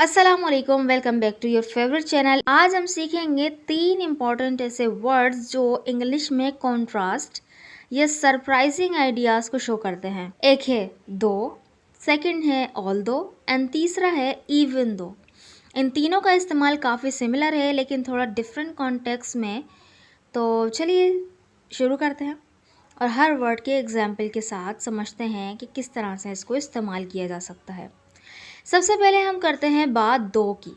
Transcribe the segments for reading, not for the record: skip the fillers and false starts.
अस्सलाम वालेकुम, welcome back to your favourite channel. आज हम सीखेंगे 3 इंपॉर्टेंट ऐसे वर्ड्स जो इंग्लिश में कॉन्ट्रास्ट या सरप्राइजिंग आइडियाज़ को शो करते हैं। एक है दो, सेकंड है ऑल्दो एंड तीसरा है इवन दो। इन तीनों का इस्तेमाल काफ़ी सिमिलर है लेकिन थोड़ा डिफरेंट कॉन्टेक्स्ट में। तो चलिए शुरू करते हैं और हर वर्ड के एग्जाम्पल के साथ समझते हैं कि किस तरह से इसको इस्तेमाल किया जा सकता है। सबसे पहले हम करते हैं बात दो की।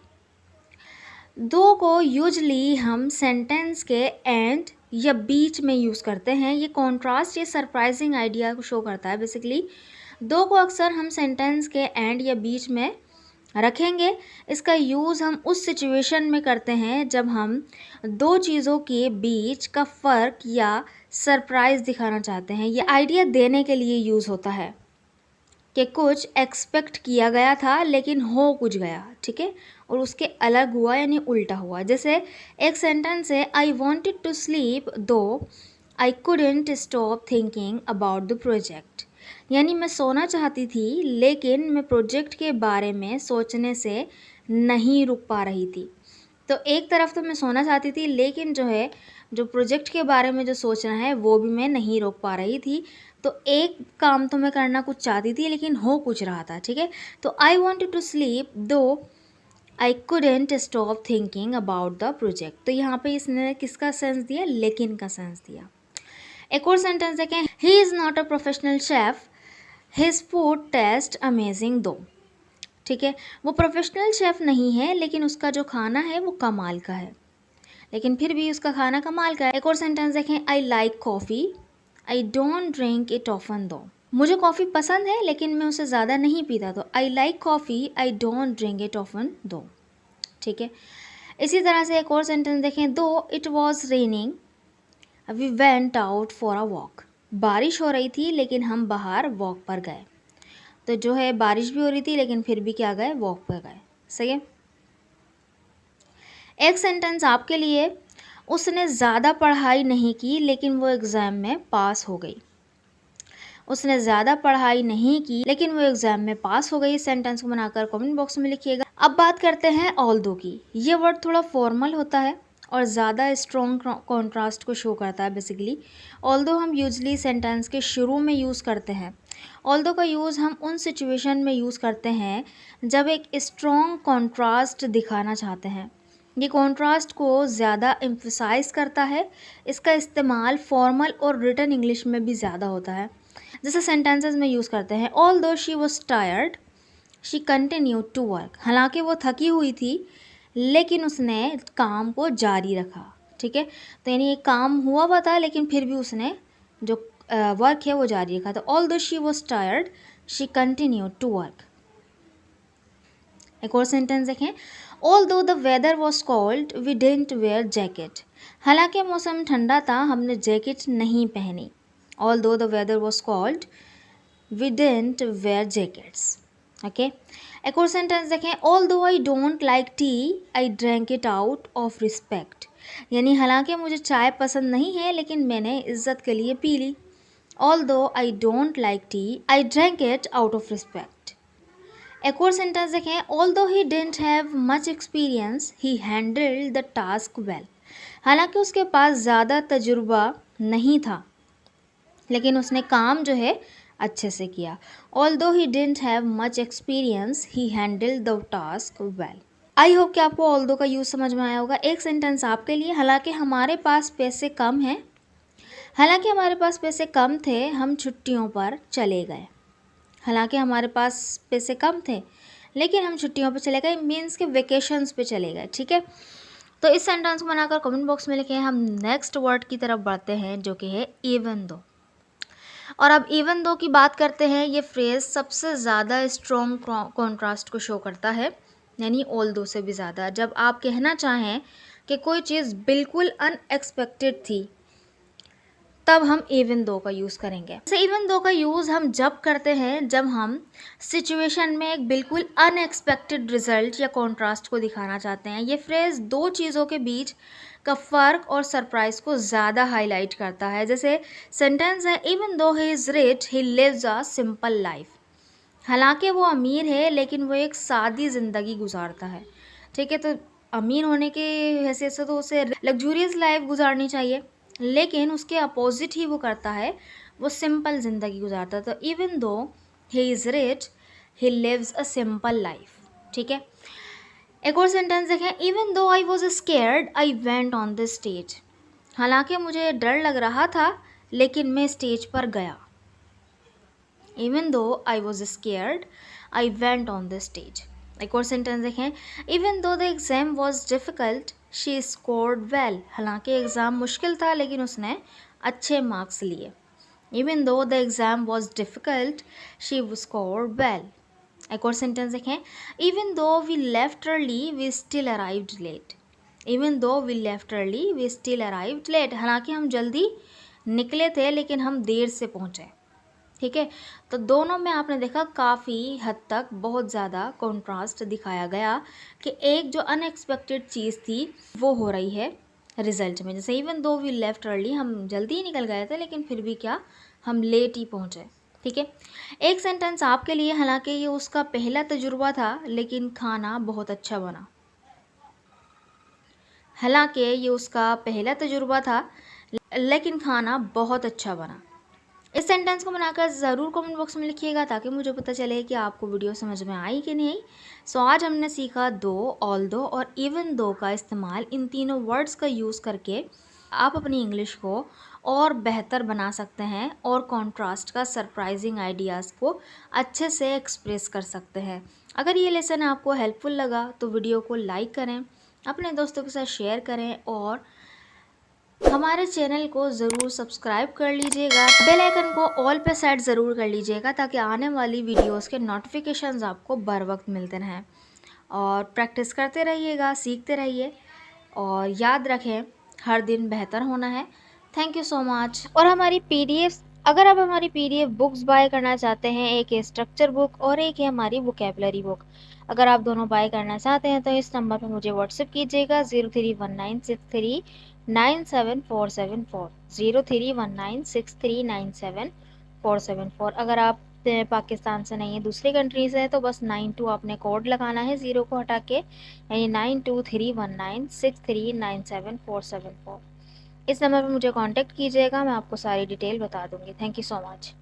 दो को यूजली हम सेंटेंस के एंड या बीच में यूज़ करते हैं। ये कॉन्ट्रास्ट या सरप्राइजिंग आइडिया को शो करता है। बेसिकली दो को अक्सर हम सेंटेंस के एंड या बीच में रखेंगे। इसका यूज़ हम उस सिचुएशन में करते हैं जब हम दो चीज़ों के बीच का फ़र्क या सरप्राइज़ दिखाना चाहते हैं। ये आइडिया देने के लिए यूज़ होता है कि कुछ एक्सपेक्ट किया गया था लेकिन हो कुछ गया, ठीक है, और उसके अलग हुआ यानी उल्टा हुआ। जैसे एक सेंटेंस है, आई वॉन्टेड टू स्लीप दो I couldn't stop thinking about the project. यानी मैं सोना चाहती थी लेकिन मैं प्रोजेक्ट के बारे में सोचने से नहीं रुक पा रही थी। तो एक तरफ तो मैं सोना चाहती थी लेकिन जो प्रोजेक्ट के बारे में जो सोचना है वो भी मैं नहीं रोक पा रही थी। तो एक काम तो मैं करना कुछ चाहती थी लेकिन हो कुछ रहा था, ठीक है। तो आई वॉन्टेड टू स्लीप दो I couldn't stop thinking about the project. तो यहाँ पे इसने किसका सेंस दिया? लेकिन का सेंस दिया। एक और सेंटेंस देखें, he is not a professional chef his food taste amazing दो। ठीक है, वो प्रोफेशनल शेफ़ नहीं है लेकिन उसका जो खाना है वो कमाल का है, लेकिन फिर भी उसका खाना कमाल का है। एक और सेंटेंस देखें, I like coffee I don't drink it often दो। मुझे कॉफ़ी पसंद है लेकिन मैं उसे ज़्यादा नहीं पीता। तो I like coffee I don't drink it often दो, ठीक है। इसी तरह से एक और सेंटेंस देखें, दो it was raining we went out for a walk. बारिश हो रही थी लेकिन हम बाहर वॉक पर गए। तो जो है बारिश भी हो रही थी लेकिन फिर भी क्या गए? वॉक पर गए। सही है। एक सेंटेंस आपके लिए, उसने ज़्यादा पढ़ाई नहीं की लेकिन वो एग्ज़ाम में पास हो गई। उसने ज़्यादा पढ़ाई नहीं की लेकिन वो एग्ज़ाम में पास हो गई। इस सेंटेंस को बनाकर कमेंट बॉक्स में लिखिएगा। अब बात करते हैं ऑल्दो की। ये वर्ड थोड़ा फॉर्मल होता है और ज़्यादा स्ट्रॉन्ग कॉन्ट्रास्ट को शो करता है। बेसिकली ऑल्दो हम यूजली सेंटेंस के शुरू में यूज़ करते हैं। ऑल्दो का यूज़ हम उन सिचुएशन में यूज़ करते हैं जब एक स्ट्रॉन्ग कॉन्ट्रास्ट दिखाना चाहते हैं। ये कॉन्ट्रास्ट को ज़्यादा एम्फसाइज करता है। इसका इस्तेमाल फॉर्मल और रिटन इंग्लिश में भी ज़्यादा होता है। जैसे सेंटेंसेस में यूज़ करते हैं, although she was tired she continued to work. हालांकि वो थकी हुई थी लेकिन उसने काम को जारी रखा, ठीक है। तो यानी एक काम हुआ था लेकिन फिर भी उसने जो वर्क है वो जारी रखा। तो although she was tired she continued to work. एक और सेंटेंस देखें, although the weather was cold we didn't wear jacket. हालांकि मौसम ठंडा था हमने जैकेट नहीं पहनी। Although the weather was cold we didn't wear jackets. Okay. एक और सेंटेंस देखें, although I don't like tea I drank it out of respect. यानी हालांकि मुझे चाय पसंद नहीं है लेकिन मैंने इज्जत के लिए पी ली। Although I don't like tea I drank it out of respect. एक और सेंटेंस देखें, although he didn't have much experience he handled the task well. हालांकि उसके पास ज़्यादा तजुर्बा नहीं था लेकिन उसने काम जो है अच्छे से किया। Although he didn't have much experience he handled the task well. I hope कि आपको ऑल्दो का यूज़ समझ में आया होगा। एक सेंटेंस आपके लिए, हालांकि हमारे पास पैसे कम हैं। हालांकि हमारे पास पैसे कम थे हम छुट्टियों पर चले गए। हालांकि हमारे पास पैसे कम थे लेकिन हम छुट्टियों पर चले गए, मीन्स के वेकेशंस पे चले गए, ठीक है। तो इस सेंटेंस को बनाकर कमेंट बॉक्स में लिखें। हम नेक्स्ट वर्ड की तरफ बढ़ते हैं जो कि है इवन दो। और अब इवन दो की बात करते हैं। ये फ्रेज़ सबसे ज़्यादा स्ट्रॉन्ग कॉन्ट्रास्ट को शो करता है, यानी ऑल्दो से भी ज़्यादा। जब आप कहना चाहें कि कोई चीज़ बिल्कुल अनएक्सपेक्टेड थी तब हम इवन दो का यूज़ करेंगे। तो इवन दो का यूज़ हम जब करते हैं जब हम सिचुएशन में एक बिल्कुल अनएक्सपेक्टेड रिजल्ट या कॉन्ट्रास्ट को दिखाना चाहते हैं। ये फ्रेज़ दो चीज़ों के बीच का फ़र्क और सरप्राइज़ को ज़्यादा हाईलाइट करता है। जैसे सेंटेंस है, even though he is rich he lives a simple life. हालांकि वो अमीर है लेकिन वो एक सादी ज़िंदगी गुजारता है। ठीक है, तो अमीर होने की हैसियत से तो उसे लग्जूरियस लाइफ गुजारनी चाहिए, लेकिन उसके अपोजिट ही वो करता है, वो सिंपल ज़िंदगी गुजारता है। तो even though he is rich, he lives a simple life. ठीक है, एक और सेंटेंस देखें, even though I was scared I went on the stage. हालांकि मुझे डर लग रहा था लेकिन मैं स्टेज पर गया। Even though I was scared, I went on the stage. एक और सेंटेंस देखें, Even though the exam was difficult, she scored well. हालांकि एग्ज़ाम मुश्किल था लेकिन उसने अच्छे मार्क्स लिए। Even though the exam was difficult, she scored well. एक और सेंटेंस देखें, Even though we left early, we still arrived late. Even though we left early, we still arrived late. हालांकि हम जल्दी निकले थे लेकिन हम देर से पहुँचे। ठीक है, तो दोनों में आपने देखा काफ़ी हद तक बहुत ज़्यादा कॉन्ट्रास्ट दिखाया गया कि एक जो अनएक्सपेक्टेड चीज़ थी वो हो रही है रिजल्ट में। जैसे even though we left early, हम जल्दी ही निकल गए थे लेकिन फिर भी क्या, हम लेट ही पहुँचे। ठीक है, एक सेंटेंस आपके लिए, हालांकि ये उसका पहला तजुर्बा था लेकिन खाना बहुत अच्छा बना। हालांकि ये उसका पहला तजुर्बा था लेकिन खाना बहुत अच्छा बना। इस सेंटेंस को बनाकर ज़रूर कमेंट बॉक्स में लिखिएगा ताकि मुझे पता चले कि आपको वीडियो समझ में आई कि नहीं। सो आज हमने सीखा दो, ऑल दो और इवन दो का इस्तेमाल, इन तीनों वर्ड्स का यूज़ करके आप अपनी इंग्लिश को और बेहतर बना सकते हैं और कॉन्ट्रास्ट का सरप्राइजिंग आइडियाज़ को अच्छे से एक्सप्रेस कर सकते हैं। अगर ये लेसन आपको हेल्पफुल लगा तो वीडियो को लाइक करें, अपने दोस्तों के साथ शेयर करें और हमारे चैनल को ज़रूर सब्सक्राइब कर लीजिएगा। बेल आइकन को ऑल पे सेट ज़रूर कर लीजिएगा ताकि आने वाली वीडियोस के नोटिफिकेशंस आपको बर वक्त मिलते रहें। और प्रैक्टिस करते रहिएगा, सीखते रहिए और याद रखें हर दिन बेहतर होना है। Thank you so much. और हमारी पीडीएफ, अगर आप हमारी पीडीएफ बुक्स बाय करना चाहते हैं, एक है स्ट्रक्चर बुक और एक है हमारी वोकेबलरी बुक, अगर आप दोनों बाय करना चाहते हैं तो इस नंबर पर मुझे व्हाट्सएप कीजिएगा 0319639747 0319639747। अगर आप पाकिस्तान से नहीं है, दूसरी कंट्री से है, तो बस 92 आपने कोड लगाना है, 0 को हटा के, यानी 923196397474। इस नंबर पर मुझे कांटेक्ट कीजिएगा, मैं आपको सारी डिटेल बता दूंगी। Thank you so much.